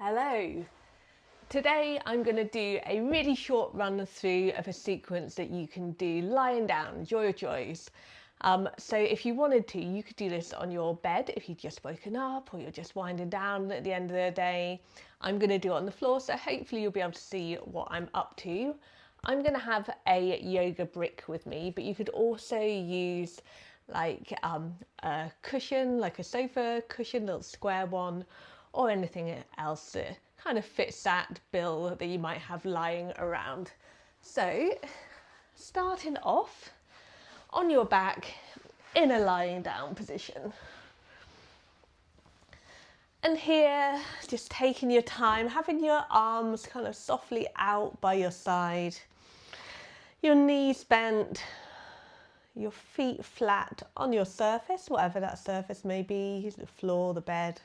Hello. Today I'm going to do a really short run through of a sequence that you can do lying down, Joy of Joys. So if you wanted to, you could do this on your bed if you've just woken up or you're just winding down at the end of the day. I'm going to do it on the floor, so hopefully you'll be able to see what I'm up to. I'm going to have a yoga brick with me, but you could also use like a cushion, like a sofa cushion, little square one, or anything else that kind of fits that bill that you might have lying around. So starting off on your back in a lying down position. And here, just taking your time, having your arms kind of softly out by your side, your knees bent, your feet flat on your surface, whatever that surface may be, the floor, the bed.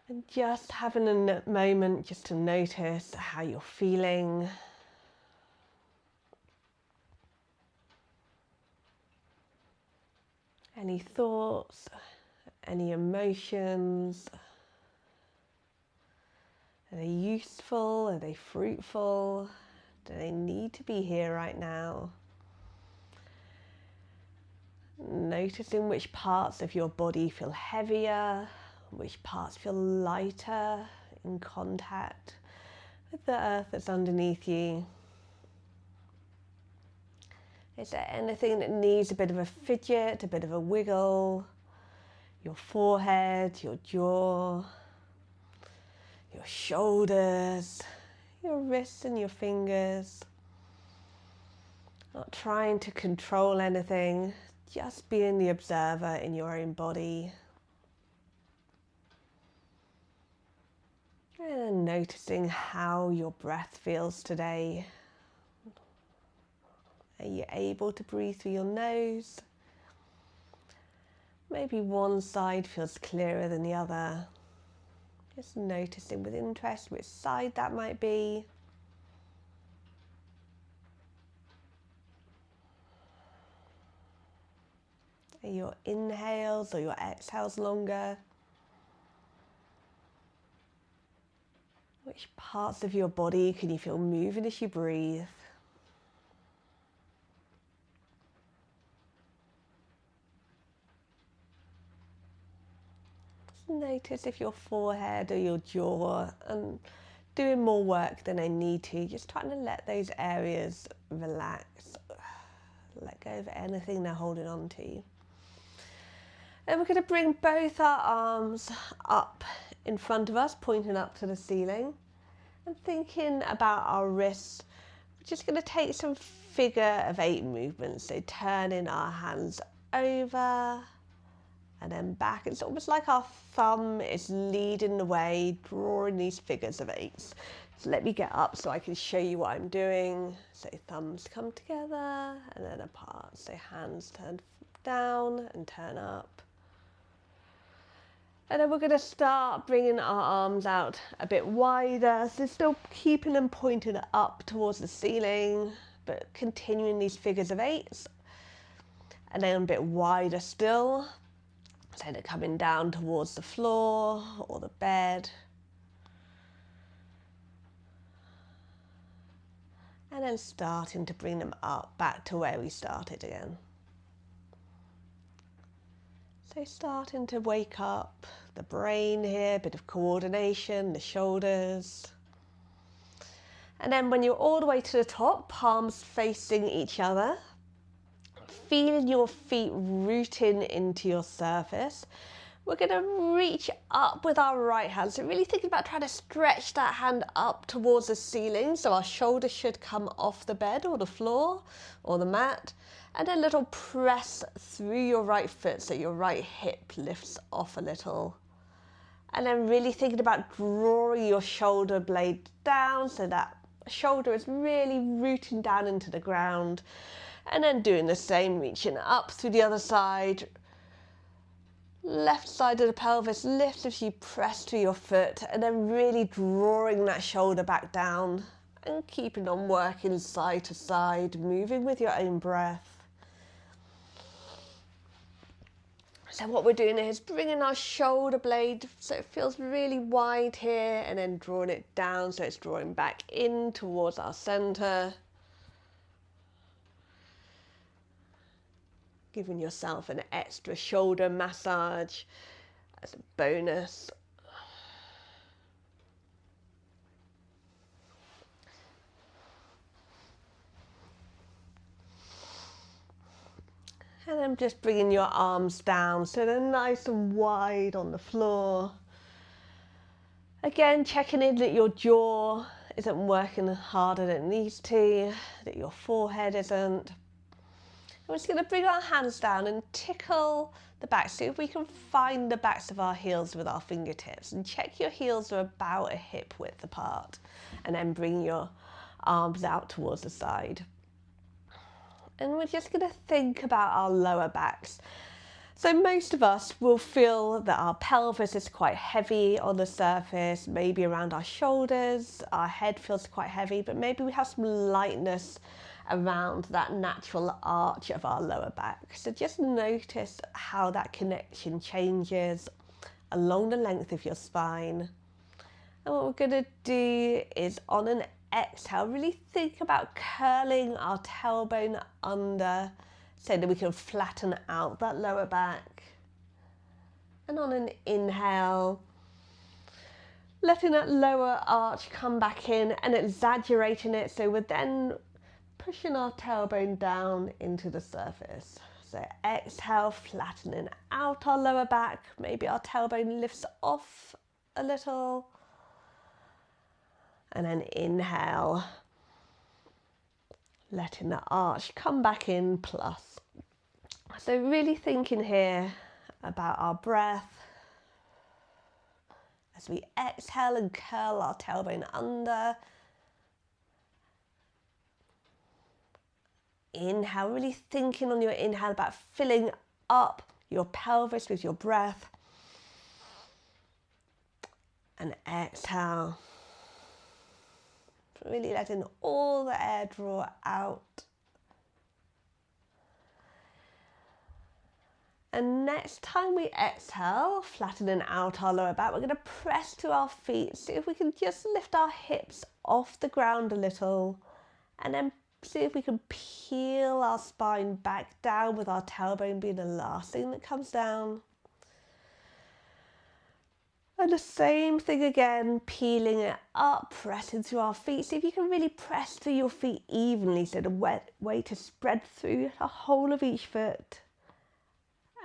And just having a moment just to notice how you're feeling. Any thoughts, any emotions? Are they useful? Are they fruitful? Do they need to be here right now? Noticing which parts of your body feel heavier, which parts feel lighter in contact with the earth that's underneath you. Is there anything that needs a bit of a fidget, a bit of a wiggle? Your forehead, your jaw, your shoulders, your wrists and your fingers. Not trying to control anything, just being the observer in your own body. And noticing how your breath feels today. Are you able to breathe through your nose? Maybe one side feels clearer than the other. Just noticing with interest which side that might be. Are your inhales or your exhales longer? Which parts of your body can you feel moving as you breathe? Just notice if your forehead or your jaw and doing more work than I need to, just trying to let those areas relax. Let go of anything they're holding on to. And we're going to bring both our arms up in front of us, pointing up to the ceiling. And thinking about our wrists, we're just going to take some figure of 8 movements. So turning our hands over and then back. It's almost like our thumb is leading the way, drawing these figures of 8s. So let me get up so I can show you what I'm doing. So thumbs come together and then apart. So hands turn down and turn up. And then we're going to start bringing our arms out a bit wider, so still keeping them pointed up towards the ceiling, but continuing these figures of 8s. And then a bit wider still, so they're coming down towards the floor or the bed. And then starting to bring them up back to where we started again. So starting to wake up the brain here, a bit of coordination, the shoulders. And then when you're all the way to the top, palms facing each other, feeling your feet rooting into your surface, we're going to reach up with our right hand. So really thinking about trying to stretch that hand up towards the ceiling. So our shoulders should come off the bed or the floor or the mat. And a little press through your right foot so your right hip lifts off a little. And then really thinking about drawing your shoulder blade down so that shoulder is really rooting down into the ground. And then doing the same, reaching up through the other side. Left side of the pelvis lifts as you press to your foot, and then really drawing that shoulder back down and keeping on working side to side, moving with your own breath. So what we're doing is bringing our shoulder blade so it feels really wide here, and then drawing it down so it's drawing back in towards our center. Giving yourself an extra shoulder massage as a bonus. And then just bringing your arms down so they're nice and wide on the floor. Again, checking in that your jaw isn't working harder than it needs to, that your forehead isn't. We're just going to bring our hands down and tickle the back. See if we can find the backs of our heels with our fingertips, and check your heels are about a hip width apart, and then bring your arms out towards the side. And we're just going to think about our lower backs. So most of us will feel that our pelvis is quite heavy on the surface, maybe around our shoulders, our head feels quite heavy, but maybe we have some lightness around that natural arch of our lower back. So just notice how that connection changes along the length of your spine. And what we're going to do is, on an exhale, really think about curling our tailbone under so that we can flatten out that lower back. And on an inhale, letting that lower arch come back in and exaggerating it, so we're then pushing our tailbone down into the surface. So exhale, flattening out our lower back. Maybe our tailbone lifts off a little. And then inhale, letting the arch come back in plus. So really thinking here about our breath as we exhale and curl our tailbone under. Inhale, really thinking on your inhale about filling up your pelvis with your breath. And exhale, really letting all the air draw out. And next time we exhale, flattening out our lower back, we're going to press to our feet. See if we can just lift our hips off the ground a little, and then see if we can peel our spine back down, with our tailbone being the last thing that comes down. And the same thing again, peeling it up, pressing through our feet. See if you can really press through your feet evenly, so the weight is spread through the whole of each foot.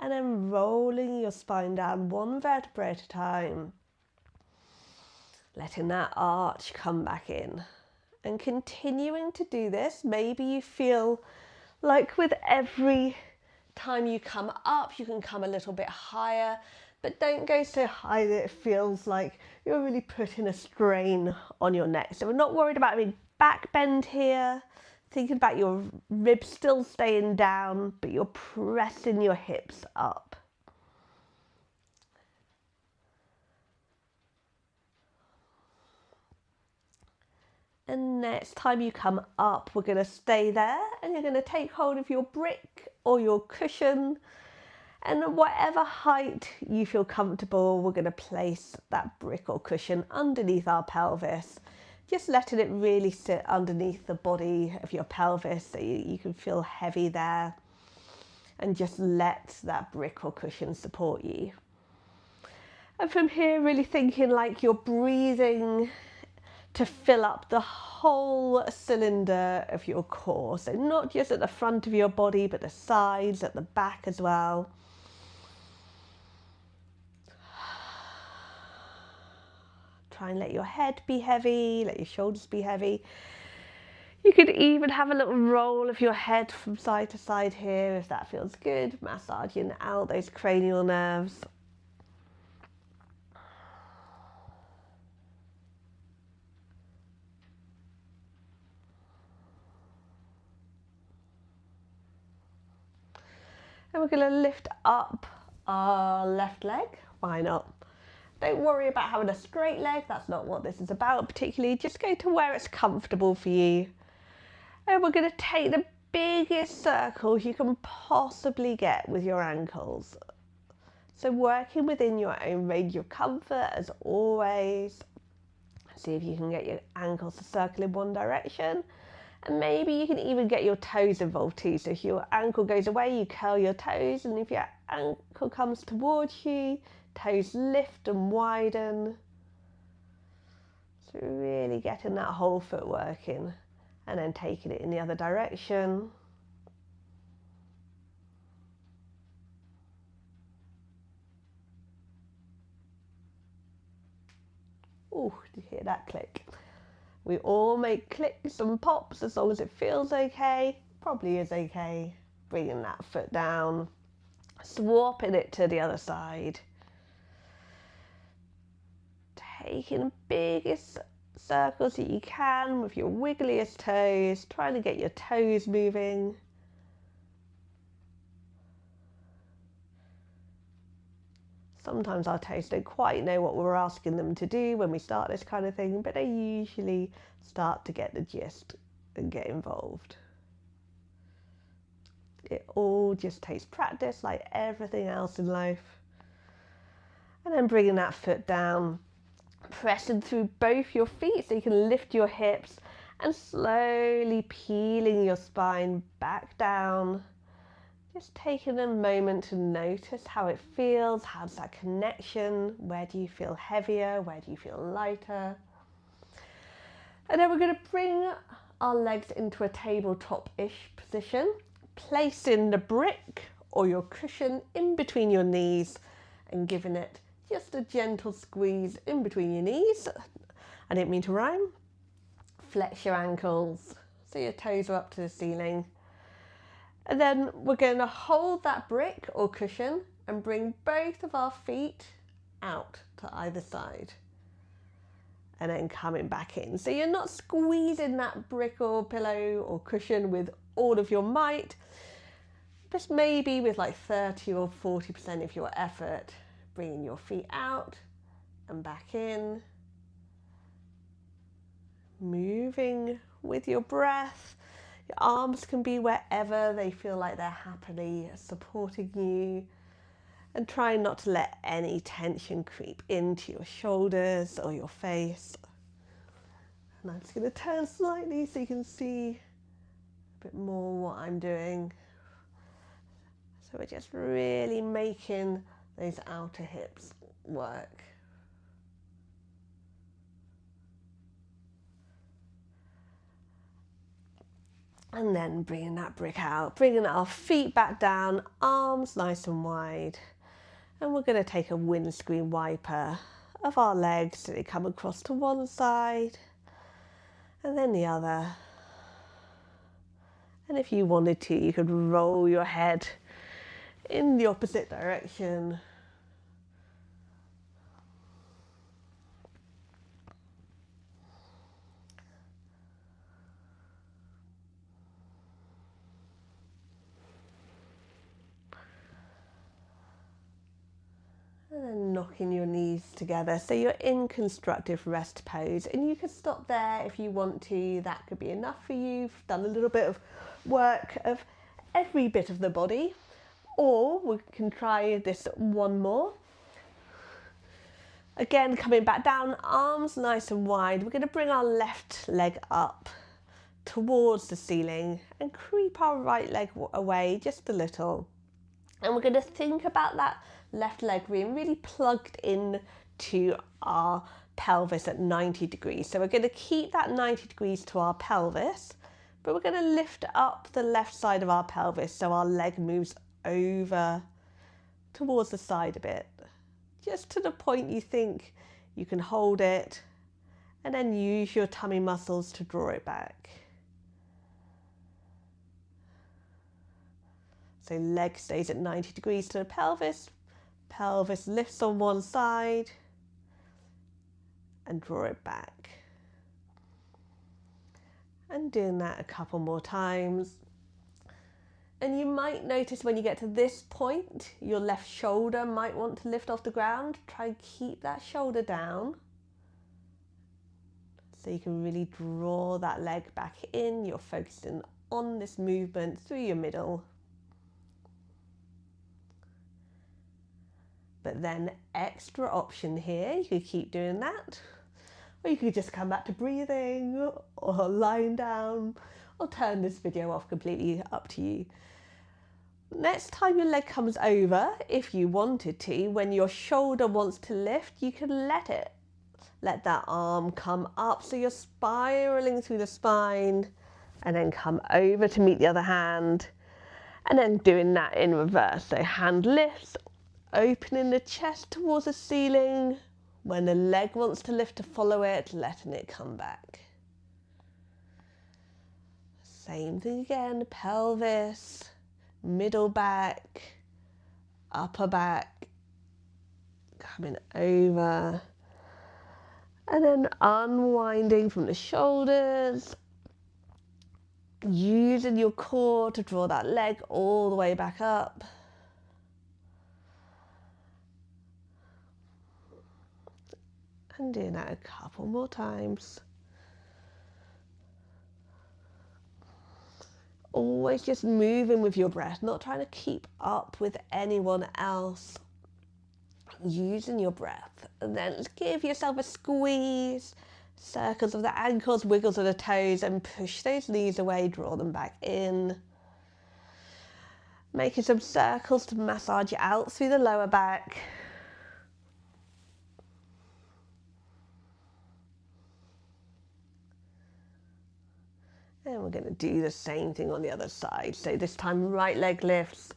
And then rolling your spine down one vertebra at a time. Letting that arch come back in. And continuing to do this, maybe you feel like with every time you come up, you can come a little bit higher, but don't go so high that it feels like you're really putting a strain on your neck. So we're not worried about any back bend here, thinking about your ribs still staying down, but you're pressing your hips up. And next time you come up, we're going to stay there, and you're going to take hold of your brick or your cushion, and whatever height you feel comfortable, we're going to place that brick or cushion underneath our pelvis, just letting it really sit underneath the body of your pelvis so you can feel heavy there, and just let that brick or cushion support you. And from here, really thinking like you're breathing to fill up the whole cylinder of your core. So not just at the front of your body, but the sides, at the back as well. Try and let your head be heavy, let your shoulders be heavy. You could even have a little roll of your head from side to side here if that feels good, massaging out those cranial nerves. And we're going to lift up our left leg. Why not? Don't worry about having a straight leg. That's not what this is about particularly. Just go to where it's comfortable for you. And we're going to take the biggest circles you can possibly get with your ankles. So working within your own range of comfort as always. See if you can get your ankles to circle in one direction. And maybe you can even get your toes involved too. So if your ankle goes away, you curl your toes. And if your ankle comes towards you, toes lift and widen. So really getting that whole foot working. And then taking it in the other direction. Ooh, did you hear that click? We all make clicks and pops as long as it feels okay. Probably is okay. Bringing that foot down, swapping it to the other side. Taking the biggest circles that you can with your wiggliest toes, trying to get your toes moving. Sometimes our toes don't quite know what we're asking them to do when we start this kind of thing, but they usually start to get the gist and get involved. It all just takes practice like everything else in life. And then bringing that foot down, pressing through both your feet so you can lift your hips and slowly peeling your spine back down. Just taking a moment to notice how it feels, how's that connection, where do you feel heavier, where do you feel lighter. And then we're going to bring our legs into a tabletop-ish position, placing the brick or your cushion in between your knees and giving it just a gentle squeeze in between your knees. I didn't mean to rhyme. Flex your ankles so your toes are up to the ceiling. And then we're going to hold that brick or cushion and bring both of our feet out to either side. And then coming back in. So you're not squeezing that brick or pillow or cushion with all of your might. Just maybe with like 30 or 40% of your effort. Bringing your feet out and back in. Moving with your breath. Your arms can be wherever they feel like they're happily supporting you. And try not to let any tension creep into your shoulders or your face. And I'm just going to turn slightly so you can see a bit more what I'm doing. So we're just really making those outer hips work. And then bringing that brick out, bringing our feet back down, arms nice and wide. And we're going to take a windscreen wiper of our legs so they come across to one side and then the other. And if you wanted to, you could roll your head in the opposite direction. And then knocking your knees together so you're in constructive rest pose, and you can stop there if you want to. That could be enough for you. You've done a little bit of work of every bit of the body, or we can try this one more. Again, coming back down, arms nice and wide. We're going to bring our left leg up towards the ceiling and creep our right leg away just a little. And we're going to think about that left leg being really plugged in to our pelvis at 90 degrees. So we're going to keep that 90 degrees to our pelvis, but we're going to lift up the left side of our pelvis so our leg moves over towards the side a bit, just to the point you think you can hold it, and then use your tummy muscles to draw it back. So leg stays at 90 degrees to the pelvis, pelvis lifts on one side and draw it back. And doing that a couple more times. And you might notice when you get to this point, your left shoulder might want to lift off the ground. Try and keep that shoulder down so you can really draw that leg back in. You're focusing on this movement through your middle. But then extra option here, you could keep doing that. Or you could just come back to breathing or lying down or turn this video off, completely up to you. Next time your leg comes over, if you wanted to, when your shoulder wants to lift, you can let it. Let that arm come up so you're spiraling through the spine and then come over to meet the other hand and then doing that in reverse. So hand lifts, opening the chest towards the ceiling. When the leg wants to lift to follow it, letting it come back. Same thing again, pelvis, middle back, upper back, coming over. And then unwinding from the shoulders, using your core to draw that leg all the way back up. And doing that a couple more times. Always just moving with your breath, not trying to keep up with anyone else. Using your breath, and then give yourself a squeeze, circles of the ankles, wiggles of the toes, and push those knees away, draw them back in. Making some circles to massage out through the lower back. And we're going to do the same thing on the other side. So this time right leg lifts.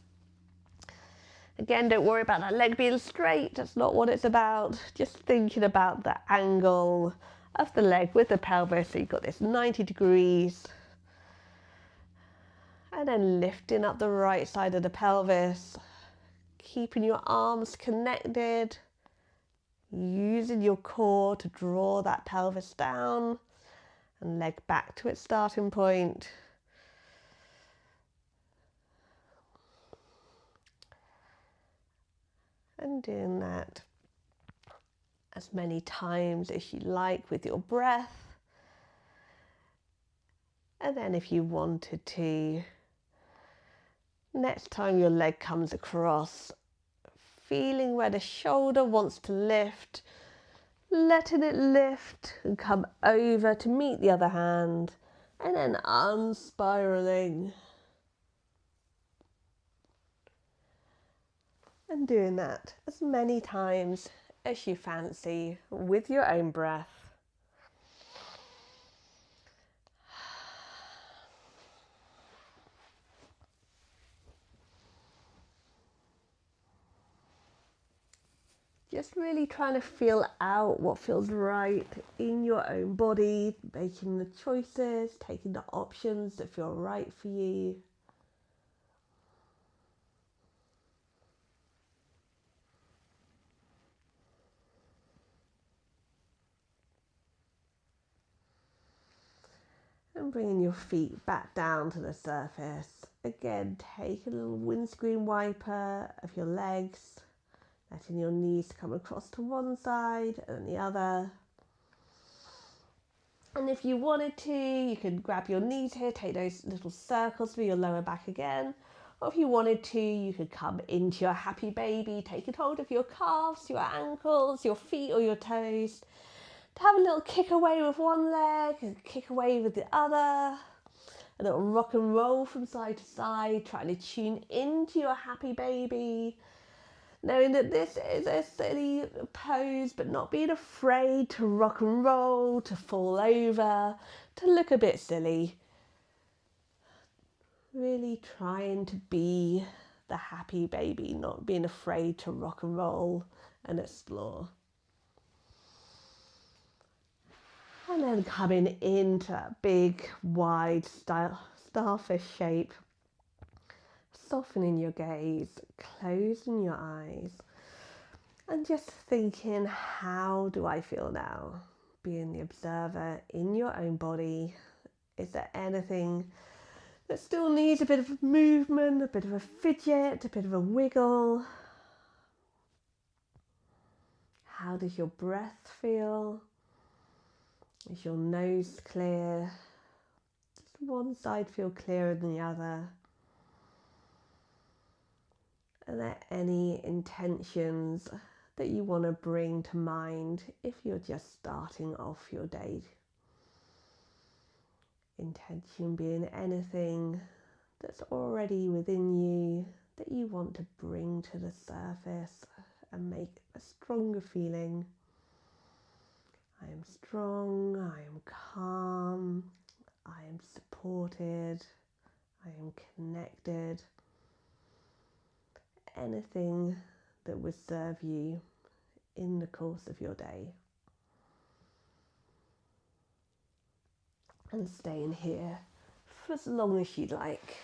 Again, don't worry about that leg being straight. That's not what it's about. Just thinking about the angle of the leg with the pelvis. So you've got this 90 degrees. And then lifting up the right side of the pelvis. Keeping your arms connected. Using your core to draw that pelvis down. And leg back to its starting point. And doing that as many times as you like with your breath. And then if you wanted to, next time your leg comes across, feeling where the shoulder wants to lift, letting it lift and come over to meet the other hand, and then unspiraling. And doing that as many times as you fancy with your own breath. Just really trying to feel out what feels right in your own body, making the choices, taking the options that feel right for you. And bringing your feet back down to the surface. Again, take a little windscreen wiper of your legs, letting your knees come across to one side and the other. And if you wanted to, you could grab your knees here, take those little circles through your lower back again. Or if you wanted to, you could come into your happy baby, taking hold of your calves, your ankles, your feet or your toes. To have a little kick away with one leg and kick away with the other. A little rock and roll from side to side, trying to tune into your happy baby. Knowing that this is a silly pose, but not being afraid to rock and roll, to fall over, to look a bit silly. Really trying to be the happy baby, not being afraid to rock and roll and explore. And then coming into a big, wide starfish shape. Softening your gaze, closing your eyes, and just thinking, how do I feel now? Being the observer in your own body. Is there anything that still needs a bit of movement, a bit of a fidget, a bit of a wiggle? How does your breath feel? Is your nose clear? Does one side feel clearer than the other? Are there any intentions that you want to bring to mind if you're just starting off your day? Intention being anything that's already within you that you want to bring to the surface and make a stronger feeling. I am strong, I am calm, I am supported, I am connected. Anything that would serve you in the course of your day. And staying here for as long as you like.